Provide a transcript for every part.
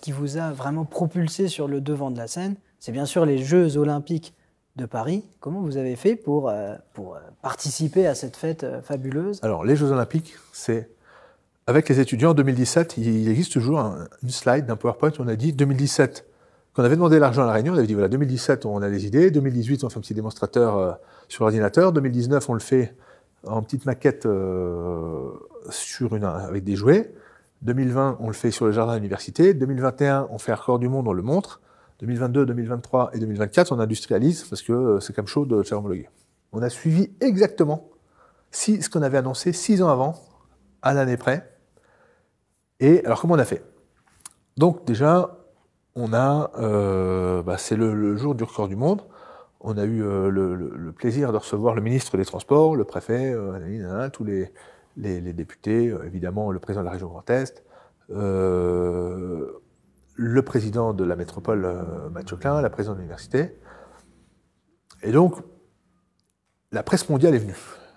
qui vous a vraiment propulsé sur le devant de la scène, c'est bien sûr les Jeux Olympiques de Paris. Comment vous avez fait pour participer à cette fête fabuleuse? Alors, les Jeux Olympiques, c'est... Avec les étudiants, en 2017, il existe toujours une slide d'un PowerPoint où on a dit 2017. Quand on avait demandé l'argent à la Réunion, on avait dit voilà, 2017, on a les idées. 2018, on fait un petit démonstrateur sur l'ordinateur. 2019, on le fait en petite maquette avec des jouets. 2020, on le fait sur le jardin de l'université. 2021, on fait un record du monde, on le montre. 2022, 2023 et 2024, on industrialise parce que c'est quand même chaud de le faire homologuer. On a suivi exactement ce qu'on avait annoncé 6 ans avant, à l'année près. Et alors, comment on a fait? Donc, déjà, on a, c'est le jour du record du monde. On a eu le plaisir de recevoir le ministre des Transports, le préfet, tous les députés, évidemment le président de la région Grand Est, le président de la métropole, Mathieu Klein, la présidente de l'université. Et donc, la presse mondiale est venue.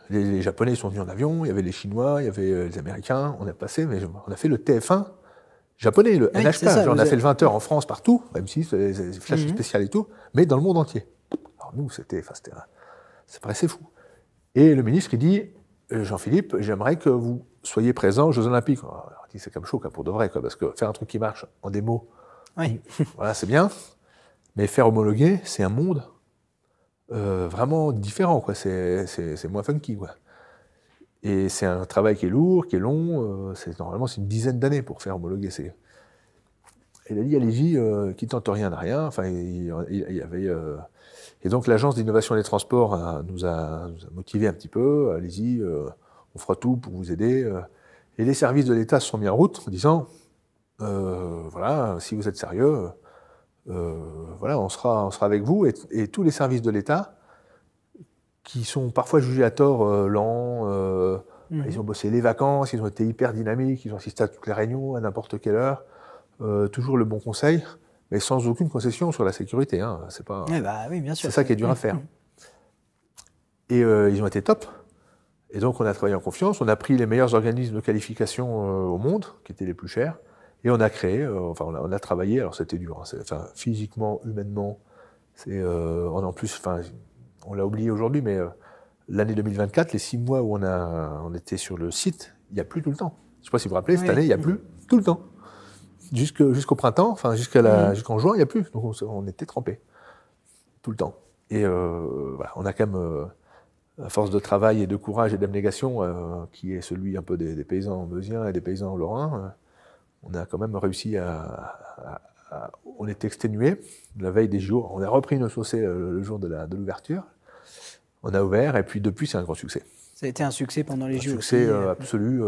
Les Japonais sont venus en avion, il y avait les Chinois, il y avait les Américains, on a fait le TF1 japonais, le NHK, on a fait le 20h en France partout, même si c'est des flashs spéciales et tout, mais dans le monde entier. Alors nous, ça paraissait fou. Et le ministre, il dit, Jean-Philippe, j'aimerais que vous soyez présent aux Jeux Olympiques. Alors, il dit, c'est comme chaud, pour de vrai, parce que faire un truc qui marche en démo, voilà, c'est bien, mais faire homologuer, c'est un monde vraiment différent, quoi. C'est moins funky, quoi. Et c'est un travail qui est lourd, qui est long. Normalement, c'est une dizaine d'années pour faire homologuer. Il a dit, allez-y, qui tente rien n'a rien. Enfin, il y avait... Et donc, l'Agence d'innovation des transports nous a motivés un petit peu. Allez-y, on fera tout pour vous aider. Et les services de l'État se sont mis en route en disant, voilà, si vous êtes sérieux, voilà, on sera avec vous. Et tous les services de l'État, qui sont parfois jugés à tort lents, ils ont bossé les vacances, ils ont été hyper dynamiques, ils ont assisté à toutes les réunions, à n'importe quelle heure, toujours le bon conseil, mais sans aucune concession sur la sécurité. Hein. C'est pas, oui, bien sûr. C'est ça qui est dur à faire. Et ils ont été top. Et donc on a travaillé en confiance, on a pris les meilleurs organismes de qualification au monde, qui étaient les plus chers, et on a créé, on a travaillé, alors c'était dur, hein, physiquement, humainement, en plus, on l'a oublié aujourd'hui, mais l'année 2024, les 6 mois où on était sur le site, il n'y a plus tout le temps. Je ne sais pas si vous vous rappelez, cette année, il n'y a plus tout le temps. Jusqu'au printemps, jusqu'en juin, il n'y a plus. Donc on était trempés tout le temps. Et voilà, on a quand même, à force de travail et de courage et d'abnégation, qui est celui un peu des paysans meusiens et des paysans lorrains, on a quand même réussi on était exténués la veille des jours. On a repris nos chaussées le jour de l'ouverture. On a ouvert, et puis depuis, c'est un grand succès. Ça a été un succès pendant les Jeux. Un succès absolu.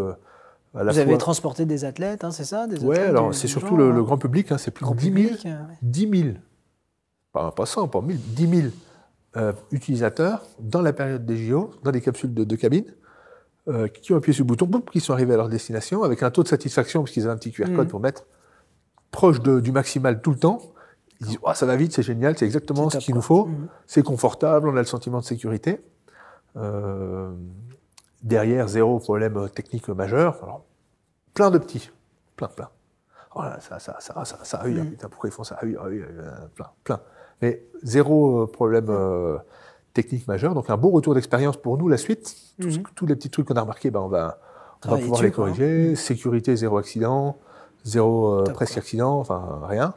Vous avez transporté des athlètes, hein, c'est ça? Oui, alors c'est surtout le grand public, hein, c'est plus de 10 000, pas 100, pas 1000, 10 000 utilisateurs dans la période des JO, dans des capsules de cabine, qui ont appuyé sur le bouton, qui sont arrivés à leur destination, avec un taux de satisfaction, parce qu'ils avaient un petit QR code pour mettre proche du maximal tout le temps. Ils disent oh, ça va vite, c'est génial, c'est exactement ce qu'il nous faut, c'est confortable, on a le sentiment de sécurité. Derrière, zéro problème technique majeur. Alors, plein de petits, plein. Oh là, ça huille, putain, pourquoi ils font ça? Plein. Mais zéro problème technique majeur, donc un beau retour d'expérience pour nous, la suite. Tous les petits trucs qu'on a remarqués, on va pouvoir les corriger. Sécurité, zéro accident, zéro presque accident, enfin rien.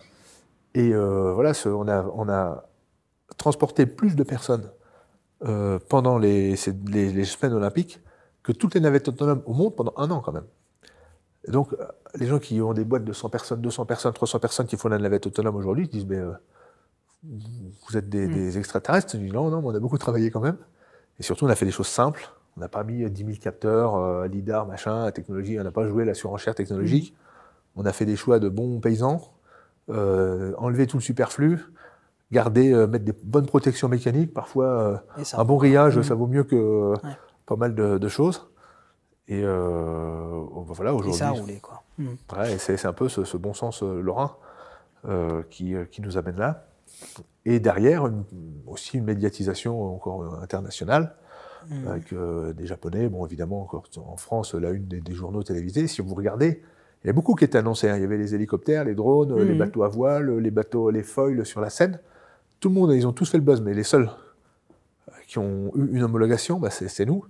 Et voilà, on a transporté plus de personnes pendant les semaines olympiques que toutes les navettes autonomes au monde pendant 1 an quand même. Et donc, les gens qui ont des boîtes de 100 personnes, 200 personnes, 300 personnes qui font la navette autonome aujourd'hui, ils disent mais vous êtes des extraterrestres. Je dis non, mais on a beaucoup travaillé quand même. Et surtout, on a fait des choses simples. On n'a pas mis 10 000 capteurs, lidar, machin, la technologie. On n'a pas joué la surenchère technologique. On a fait des choix de bons paysans. Enlever tout le superflu, mettre des bonnes protections mécaniques, parfois un bon grillage, ça vaut mieux que pas mal de choses. Et voilà, aujourd'hui. Et ça a roulé, quoi. Ouais, et c'est un peu ce bon sens lorrain qui nous amène là. Et derrière, aussi une médiatisation encore internationale, avec des Japonais, bon évidemment encore en France, la une des journaux télévisés. Si vous regardez, Il y a beaucoup qui étaient annoncés. Hein. Il y avait les hélicoptères, les drones, les Mhm. bateaux à voile, les foils sur la Seine. Tout le monde, ils ont tous fait le buzz, mais les seuls qui ont eu une homologation, bah, c'est nous.